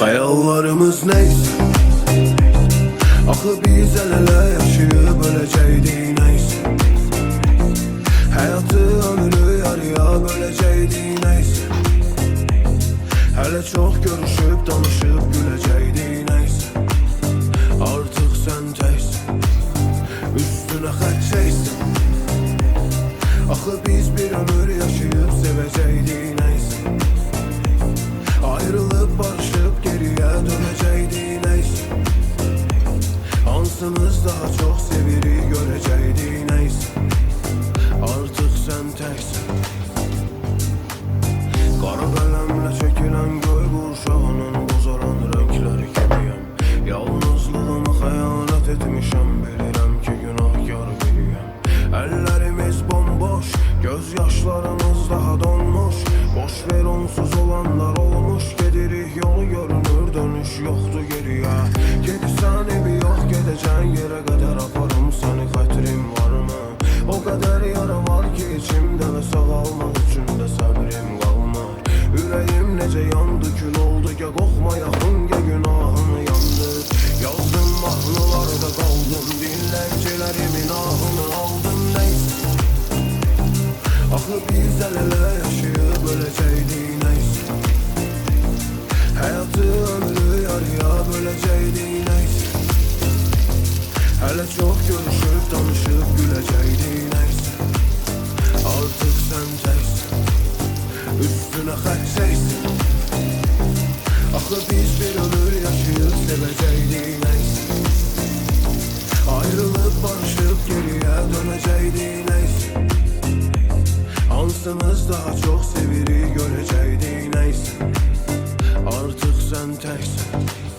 Hayallarımız neyse, axı biz el-ele yaşayıb öləcəkdik neyse. Həyatı ömrü yarıya böləcəkdik neyse. Hələ çox görüşüb, danışıb güləcəkdik neyse. Artıq sən təksən, üstünə xət çəksən. Axı biz bir ömür yaşayıb sevəcəkdik neyse. Ayrılıp barışıp geriye dönəcəkdik neyse. Hansımız daha çok seviri görəcəkdik neyse. Artık sen teksin. Qara qələmlə çəkilən göy qurşağının bozaran renkləri kimiyəm. Yalnızlığıma xəyanət etmişəm, bilirəm ki günahkar biriyəm. Əllərimiz bomboş, göz yaşlarımız daha donmuş. Boş ver onsuz olanlar olmuş, gedirik yolu görünür, dönüş yoktu geriye. Gedirsən evi yox, gedəcən yerə qədər aparım səni, xətrim varmı? O qədər yara var ki içimdə və sağalmaq üçün də səbrim qalmır. Ürəyim necə yandı, kül oldu, ya qoxma yaxın, ya günahını yandı. Yazdım mahnılarda qaldım, dinləyicilərimin ahını aldım neyse. Axı biz el-ele yaşayıb öləcəkdik neyse. Həyatı ömrü yarıya böləcəkdik neyse. Hələ çox görüşüb, danışıb güləcəkdik neyse. Artıq sən təksən, üstünə xət çəksən. Axı biz bir ömür yaşayıb sevəcəkdik neyse. Ayrılıb barışıb geriyə dönəcəkdik neyse. Hansımız daha çok seviri görəcəkdik neyse. Artık sen teksin.